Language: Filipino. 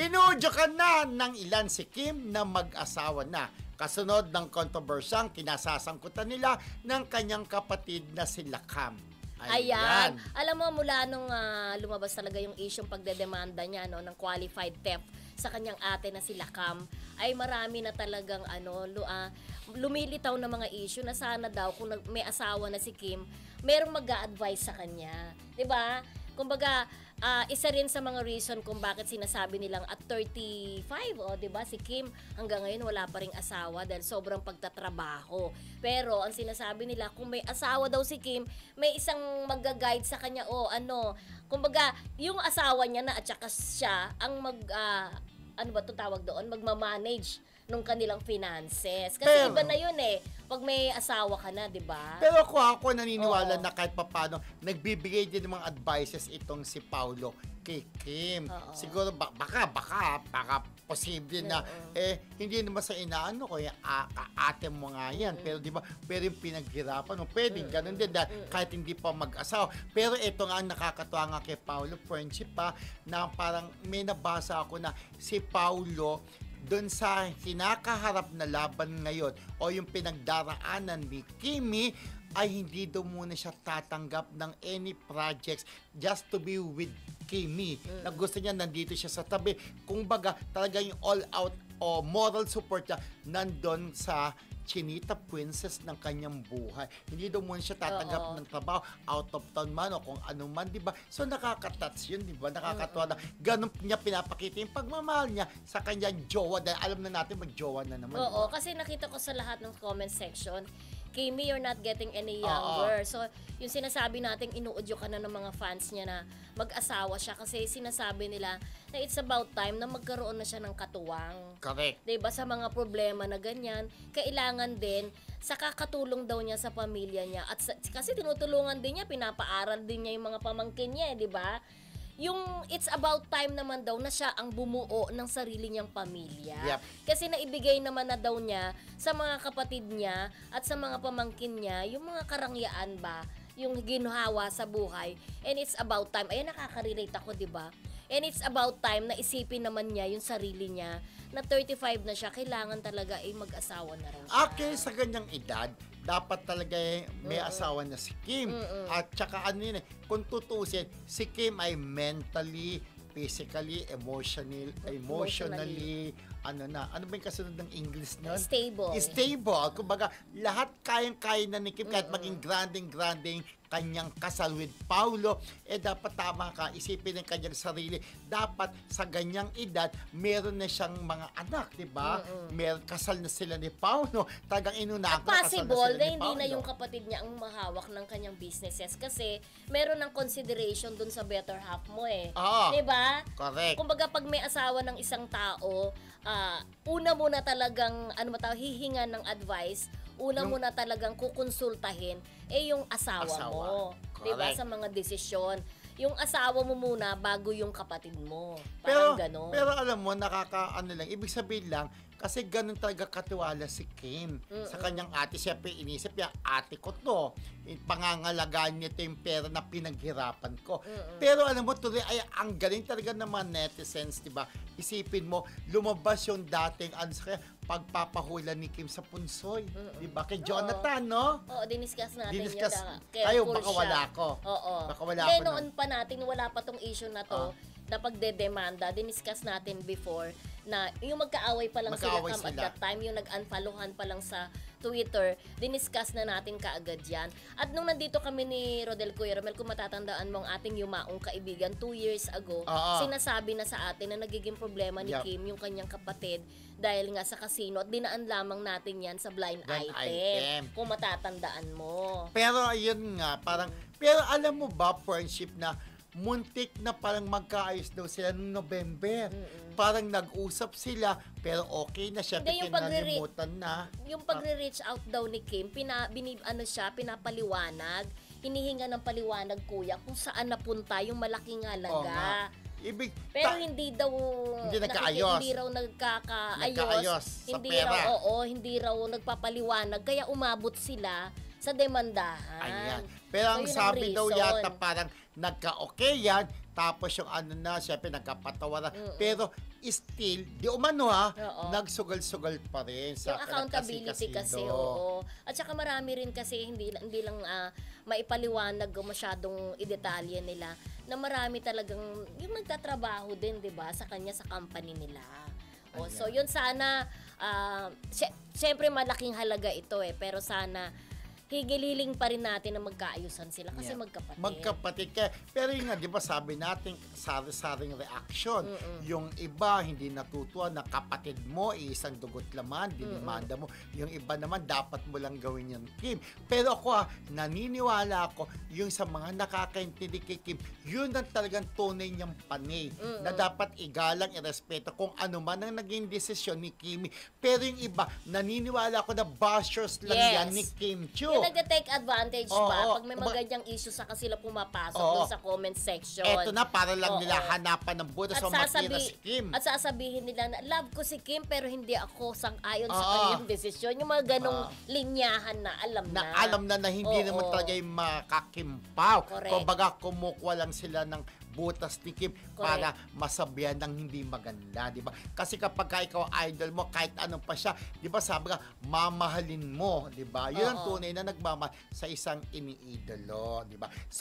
Inuudyo ka na ng ilan si Kim na mag-asawa na. Kasunod ng kontrobersyang kinasasangkutan nila ng kanyang kapatid na si Lakam. Ayan. Alam mo, mula nung lumabas talaga yung isyong pagdedemanda niya ng qualified theft sa kanyang ate na si Lakam, ay marami na talagang lumilitaw na mga issue na sana daw kung may asawa na si Kim, merong mag-a-advise sa kanya. 'Di ba? Kumbaga, isa rin sa mga reason kung bakit sinasabi nilang at 35, 'di ba? Si Kim hanggang ngayon wala pa ring asawa dahil sobrang pagtatrabaho. Pero ang sinasabi nila, kung may asawa daw si Kim, may isang magga-guide sa kanya kumbaga, yung asawa niya na at saka siya ang ano ba 'to tawag doon? Magma-manage nung kanilang finances. Kasi pero, iba na yun pag may asawa ka na, di ba? Pero ako naniniwala na kahit papano, nagbibigay din ng mga advices itong si Paulo kay Kim. Siguro baka posible na hindi naman sa inaano ko yung ate mo nga yan. Pero di ba, pero yung pinaghirapan mo, pwedeng ganun din dahil kahit hindi pa mag-asawa. Pero ito nga ang nakakatuwa nga kay Paulo, friendship na parang may nabasa ako na si Paulo doon sa kinakaharap na laban ngayon o yung pinagdaraanan ni Kimi ay hindi daw muna siya tatanggap ng any projects just to be with Kimi. Na gusto niya nandito siya sa tabi. Kung baga talaga yung all out o moral support niya nandun sa Chinita princess ng kanyang buhay. Hindi daw muna siya tatanggap ng trabaho, out of town man o kung ano man, di ba? So nakaka-touch yun, di ba? Nakakatuwa na ganun niya pinapakita yung pagmamahal niya sa kanyang jowa dahil alam na natin mag-jowa na naman. Oo, kasi nakita ko sa lahat ng comment section, Kimi, you're not getting any younger. So, yung sinasabi natin, inuudyo ka na ng mga fans niya na mag-asawa siya kasi sinasabi nila na it's about time na magkaroon na siya ng katuwang. Correct. Diba? Sa mga problema na ganyan, kailangan din sa kakatulong daw niya sa pamilya niya. At kasi tinutulungan din niya, pinapaaral din niya yung mga pamangkin niya, di ba? Yung it's about time naman daw na siya ang bumuo ng sarili niyang pamilya. Yep. Kasi naibigay naman na daw niya sa mga kapatid niya at sa mga pamangkin niya yung mga karangyaan ba, yung ginhawa sa buhay. And it's about time. Ayan, nakaka-relate ako, di ba? And it's about time na isipin naman niya yung sarili niya na 35 na siya, kailangan talaga mag-asawa na rin siya. Okay, sa ganyang edad, dapat talaga may asawa na si Kim. At saka kung tutusin, si Kim ay mentally, physically, emotionally, ano ba yung kasunod ng English nun? Stable. Stable. Kumbaga, lahat kayang-kaya na ni Kim, kahit maging granding kanyang kasal with Paulo, dapat tama ka, isipin ng kanyang sarili, dapat sa ganyang edad, meron na siyang mga anak, di ba? Meron, kasal na sila ni Paulo, talagang inunahan ko, kasal na sila ni Paulo. Possible na hindi na yung kapatid niya ang mahawak ng kanyang businesses kasi meron ng consideration dun sa better half mo di ba? Correct. Kumbaga pag may asawa ng isang tao, una muna talagang hihinga ng advice, una muna talagang kukonsultahin yung asawa mo. Diba? Sa mga desisyon. Yung asawa mo muna bago yung kapatid mo. Parang gano'n. Pero alam mo, ibig sabihin lang, kasi ganun talaga katiwala si Kim sa kanyang ate. Siyempre, inisip niya, ate ko to. Pangangalagaan niya ito yung pera na pinaghirapan ko. Pero alam mo, tuloy, ang galing talaga ng mga netizens, diba? Isipin mo, lumabas yung dating, pagpapahula ni Kim sa punsoy. Diba? Kay Jonathan, no? Oo, diniscuss natin yun. Kayo, baka wala ko. Oo. Baka wala ko. Noon pa natin, wala pa tong issue na to, na pagdedemanda, diniscuss natin before, na yung magkaaway pa lang sila at that time, yung nag-unfollowhan pa lang sa Twitter, diniscuss na natin kaagad yan. At nung nandito kami ni Rodel Kuya Romel, kung matatandaan mo ang ating yumaong kaibigan 2 years ago, sinasabi na sa atin na nagiging problema ni Kim yung kanyang kapatid dahil nga sa casino at dinaan lamang natin yan sa blind item. Kung matatandaan mo. Pero ayun nga, pero alam mo ba, friendship na muntik na parang magkaayos daw sila noong November. Parang nag-usap sila, pero okay na siya, pinalimutan na. Yung pagre-reach out daw ni Kim, pinapaliwanag, hinihinga ng paliwanag kuya kung saan napunta yung malaking halaga. Pero hindi daw nagkaayos. Hindi raw nagkakaayos sa pera. Hindi raw nagpapaliwanag kaya umabot sila sa demandahan. Ayan. Pero ang sabi daw yata parang nagka-okay yan, tapos yung ano na, syempre nagkapatawaran. Pero still, di umano nagsugal-sugal pa rin sa yung accountability kasi, oo. At saka marami rin kasi, hindi lang maipaliwanag o masyadong idetalye nila, na marami talagang, yung nagtatrabaho din, di ba, sa kanya, sa company nila. So yun sana, syempre malaking halaga ito pero sana, higililing pa rin natin na magkaayusan sila kasi magkapatid. Magkapatid. Pero yun nga, di ba sabi natin, sari-saring reaction. Yung iba, hindi natutuwa na kapatid mo, isang dugot laman, dinimanda mo. Yung iba naman, dapat mo lang gawin yan, Kim. Pero ako naniniwala ako, yung sa mga nakakaintindi kay Kim, yun ang talagang tunay niyang panay. Na dapat igalang, irespeto kung ano man ang naging desisyon ni Kimi. Pero yung iba, naniniwala ako na bashers lang yan ni Kim Chiu. Nagte-take advantage pa pag may mga ganyang issue saka sila pumapasok doon sa comment section. Eto na, para lang nila hanapan ng butas o matira si Kim. At sasabihin nila na love ko si Kim pero hindi ako sang-ayon sa kanyang desisyon. Yung mga ganong linyahan na alam na. Alam na hindi naman talaga yung makakimpaw. Correct. Kumbaga kumukuha lang sila ng butas ni Kim para masabihan ng hindi maganda, di ba? Kasi kapag ikaw idol mo, kahit anong pa siya, di ba sabi ka, mamahalin mo, di ba? Yun ang tunay na nagmamahal sa isang iniidolo, di ba? So,